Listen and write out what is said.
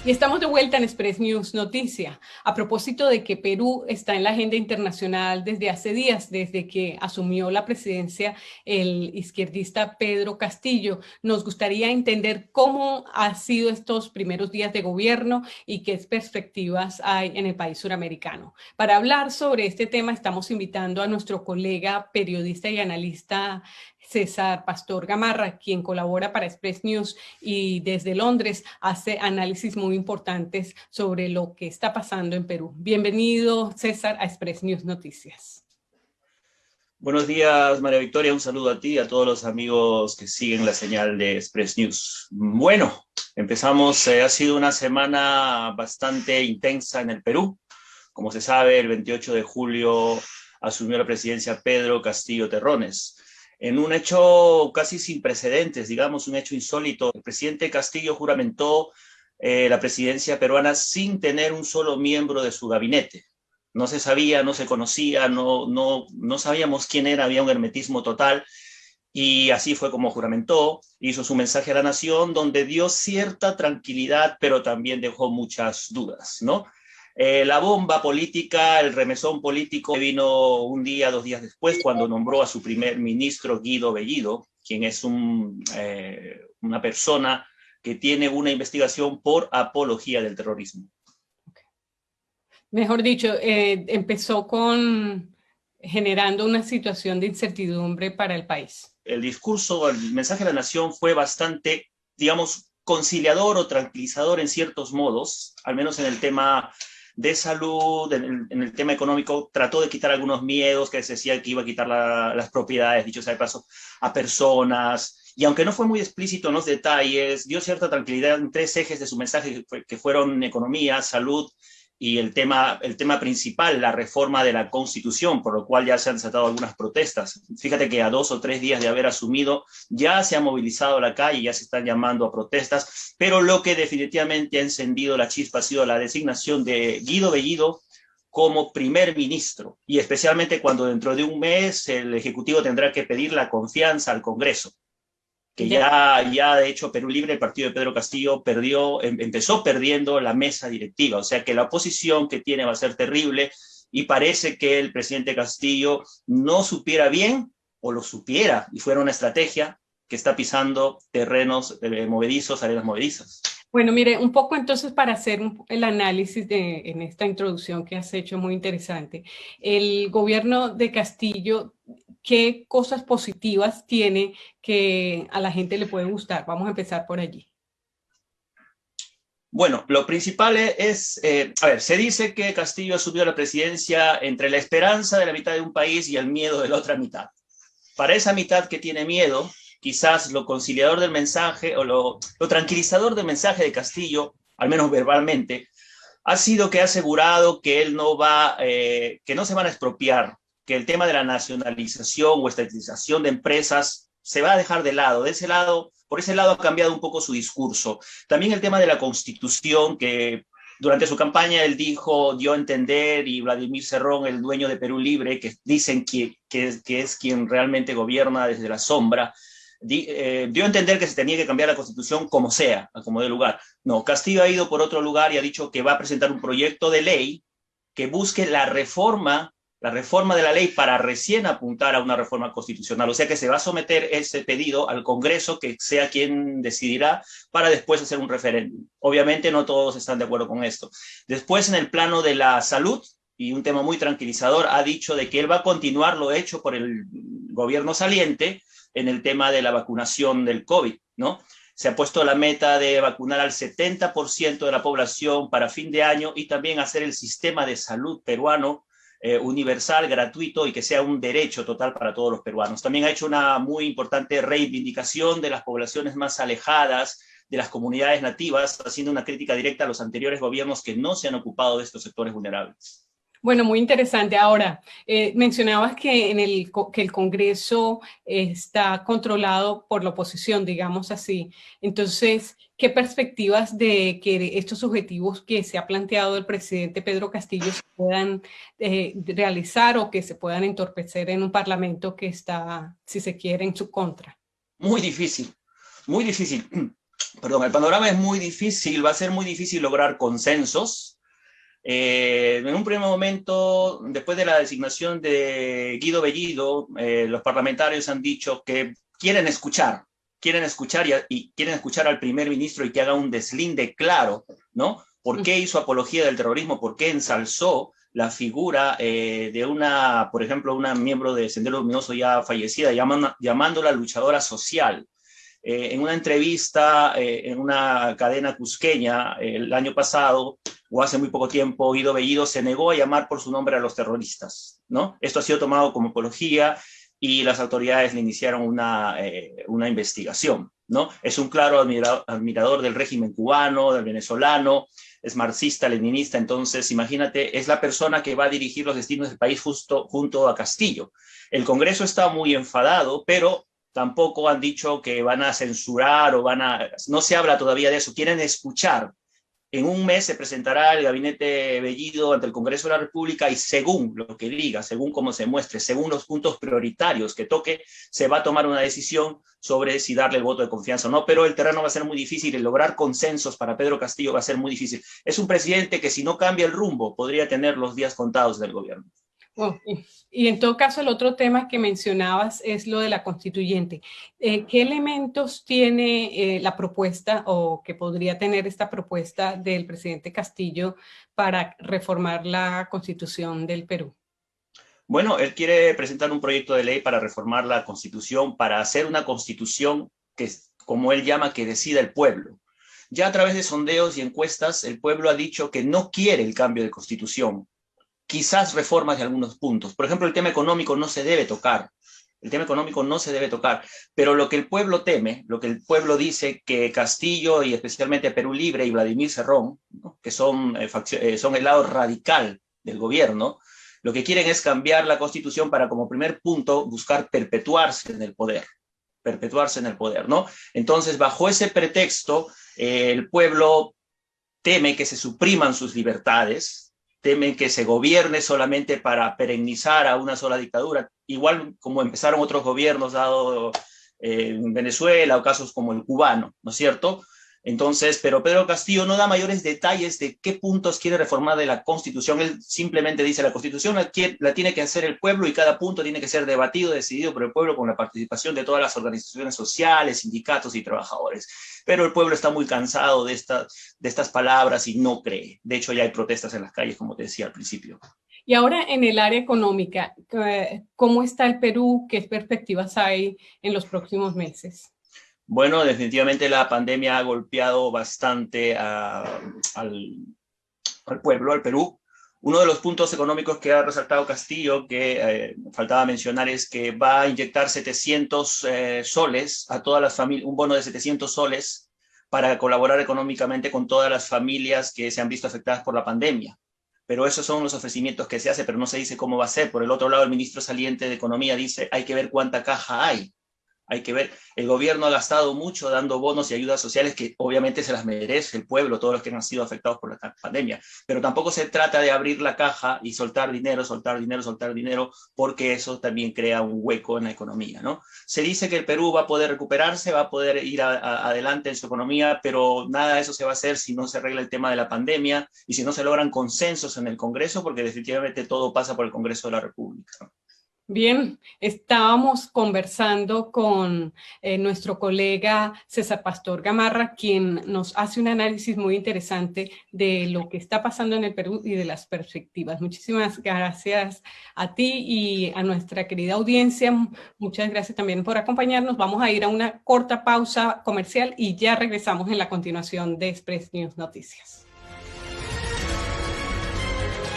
Y estamos de vuelta en Express News Noticia, a propósito de que Perú está en la agenda internacional desde hace días, desde que asumió la presidencia el izquierdista Pedro Castillo. Nos gustaría entender cómo han sido estos primeros días de gobierno y qué perspectivas hay en el país suramericano. Para hablar sobre este tema estamos invitando a nuestro colega periodista y analista César Pastor Gamarra, quien colabora para Express News y desde Londres hace análisis muy importantes sobre lo que está pasando en Perú. Bienvenido, César, a Express News Noticias. Buenos días, María Victoria. Un saludo a ti y a todos los amigos que siguen la señal de Express News. Bueno, empezamos. Ha sido una semana bastante intensa en el Perú. Como se sabe, el 28 de julio asumió la presidencia Pedro Castillo Terrones. En un hecho casi sin precedentes, digamos, un hecho insólito. El presidente Castillo juramentó la presidencia peruana sin tener un solo miembro de su gabinete. No se sabía, no se conocía, no sabíamos quién era, había un hermetismo total. Y así fue como juramentó, hizo su mensaje a la nación, donde dio cierta tranquilidad, pero también dejó muchas dudas, ¿no? La bomba política, el remesón político vino un día, 2 días después, cuando nombró a su primer ministro, Guido Bellido, quien es una persona que tiene una investigación por apología del terrorismo. Mejor dicho, empezó generando una situación de incertidumbre para el país. El discurso, el mensaje de la nación fue bastante, digamos, conciliador o tranquilizador en ciertos modos, al menos en el tema de salud, en el tema económico, trató de quitar algunos miedos que se decía que iba a quitar las propiedades, dicho sea de paso, a personas. Y aunque no fue muy explícito en los detalles, dio cierta tranquilidad en 3 ejes de su mensaje que fueron economía, salud y el tema principal, la reforma de la Constitución, por lo cual ya se han desatado algunas protestas. Fíjate que a 2 o 3 días de haber asumido, ya se ha movilizado la calle, ya se están llamando a protestas, pero lo que definitivamente ha encendido la chispa ha sido la designación de Guido Bellido como primer ministro, y especialmente cuando dentro de un mes el Ejecutivo tendrá que pedir la confianza al Congreso, que ya de hecho Perú Libre, el partido de Pedro Castillo, empezó perdiendo la mesa directiva, o sea que la oposición que tiene va a ser terrible y parece que el presidente Castillo no supiera bien o lo supiera y fuera una estrategia que está pisando terrenos movedizos, arenas movedizas. Bueno, mire, un poco entonces para hacer el análisis en esta introducción que has hecho muy interesante, el gobierno de Castillo, ¿qué cosas positivas tiene que a la gente le puede gustar? Vamos a empezar por allí. Bueno, lo principal a ver, se dice que Castillo asumió la presidencia entre la esperanza de la mitad de un país y el miedo de la otra mitad. Para esa mitad que tiene miedo, quizás lo conciliador del mensaje o lo tranquilizador del mensaje de Castillo, al menos verbalmente, ha sido que ha asegurado que él que no se van a expropiar, que el tema de la nacionalización o estatización de empresas se va a dejar de lado. Por ese lado ha cambiado un poco su discurso. También el tema de la Constitución, que durante su campaña él dio a entender, y Vladimir Cerrón, el dueño de Perú Libre, que dicen que es quien realmente gobierna desde la sombra, dio a entender que se tenía que cambiar la Constitución como sea, como dé lugar. No, Castillo ha ido por otro lugar y ha dicho que va a presentar un proyecto de ley que busque la reforma de la ley para recién apuntar a una reforma constitucional. O sea que se va a someter ese pedido al Congreso, que sea quien decidirá, para después hacer un referéndum. Obviamente no todos están de acuerdo con esto. Después, en el plano de la salud, y un tema muy tranquilizador, ha dicho de que él va a continuar lo hecho por el gobierno saliente en el tema de la vacunación del COVID, ¿no? Se ha puesto la meta de vacunar al 70% de la población para fin de año y también hacer el sistema de salud peruano universal, gratuito y que sea un derecho total para todos los peruanos. También ha hecho una muy importante reivindicación de las poblaciones más alejadas, de las comunidades nativas, haciendo una crítica directa a los anteriores gobiernos que no se han ocupado de estos sectores vulnerables. Bueno, muy interesante. Ahora, mencionabas que que el Congreso está controlado por la oposición, digamos así. Entonces, ¿qué perspectivas de que estos objetivos que se ha planteado el presidente Pedro Castillo se puedan realizar o que se puedan entorpecer en un parlamento que está, si se quiere, en su contra? Muy difícil, muy difícil. perdón, el panorama es muy difícil, va a ser muy difícil lograr consensos. En un primer momento, después de la designación de Guido Bellido, los parlamentarios han dicho que quieren escuchar y quieren escuchar al primer ministro y que haga un deslinde claro, ¿no? ¿Por qué hizo apología del terrorismo? ¿Por qué ensalzó la figura de una, por ejemplo, una miembro de Sendero Luminoso ya fallecida, llamándola luchadora social? En una entrevista en una cadena cusqueña el año pasado, o hace muy poco tiempo, Guido Bellido se negó a llamar por su nombre a los terroristas, ¿no? Esto ha sido tomado como apología y las autoridades le iniciaron una investigación, ¿no? Es un claro admirador del régimen cubano, del venezolano, es marxista-leninista, entonces imagínate, es la persona que va a dirigir los destinos del país justo junto a Castillo. El Congreso está muy enfadado, pero tampoco han dicho que van a censurar o no se habla todavía de eso, quieren escuchar. En un mes se presentará el gabinete Bellido ante el Congreso de la República y según lo que diga, según cómo se muestre, según los puntos prioritarios que toque, se va a tomar una decisión sobre si darle el voto de confianza o no, pero el terreno va a ser muy difícil, el lograr consensos para Pedro Castillo va a ser muy difícil. Es un presidente que si no cambia el rumbo podría tener los días contados del gobierno. Oh, y en todo caso, el otro tema que mencionabas es lo de la constituyente. ¿Qué elementos tiene la propuesta o que podría tener esta propuesta del presidente Castillo para reformar la constitución del Perú? Bueno, él quiere presentar un proyecto de ley para reformar la constitución, para hacer una constitución que, como él llama, que decida el pueblo. Ya a través de sondeos y encuestas, el pueblo ha dicho que no quiere el cambio de constitución, quizás reformas de algunos puntos. Por ejemplo, el tema económico no se debe tocar. El tema económico no se debe tocar. Pero lo que el pueblo teme, lo que el pueblo dice que Castillo y especialmente Perú Libre y Vladimir Cerrón, ¿no? Que son el lado radical del gobierno, lo que quieren es cambiar la Constitución para, como primer punto, buscar perpetuarse en el poder. Perpetuarse en el poder, ¿no? Entonces, bajo ese pretexto, el pueblo teme que se supriman sus libertades, temen que se gobierne solamente para perennizar a una sola dictadura, igual como empezaron otros gobiernos dado en Venezuela o casos como el cubano, ¿no es cierto? Entonces, pero Pedro Castillo no da mayores detalles de qué puntos quiere reformar de la Constitución. Él simplemente dice la Constitución la tiene que hacer el pueblo y cada punto tiene que ser debatido, decidido por el pueblo con la participación de todas las organizaciones sociales, sindicatos y trabajadores. Pero el pueblo está muy cansado de estas palabras y no cree. De hecho, ya hay protestas en las calles, como te decía al principio. Y ahora en el área económica, ¿cómo está el Perú? ¿Qué perspectivas hay en los próximos meses? Bueno, definitivamente la pandemia ha golpeado bastante al pueblo, al Perú. Uno de los puntos económicos que ha resaltado Castillo, que faltaba mencionar, es que va a inyectar 700 soles a todas las familias, un bono de 700 soles para colaborar económicamente con todas las familias que se han visto afectadas por la pandemia. Pero esos son los ofrecimientos que se hace, pero no se dice cómo va a ser. Por el otro lado, el ministro saliente de Economía dice, hay que ver cuánta caja hay. Hay que ver, el gobierno ha gastado mucho dando bonos y ayudas sociales que obviamente se las merece el pueblo, todos los que han sido afectados por la pandemia, pero tampoco se trata de abrir la caja y soltar dinero, porque eso también crea un hueco en la economía, ¿no? Se dice que el Perú va a poder recuperarse, va a poder ir adelante en su economía, pero nada de eso se va a hacer si no se arregla el tema de la pandemia y si no se logran consensos en el Congreso, porque definitivamente todo pasa por el Congreso de la República, ¿no? Bien, estábamos conversando con nuestro colega César Pastor Gamarra, quien nos hace un análisis muy interesante de lo que está pasando en el Perú y de las perspectivas. Muchísimas gracias a ti y a nuestra querida audiencia. Muchas gracias también por acompañarnos. Vamos a ir a una corta pausa comercial y ya regresamos en la continuación de Express News Noticias.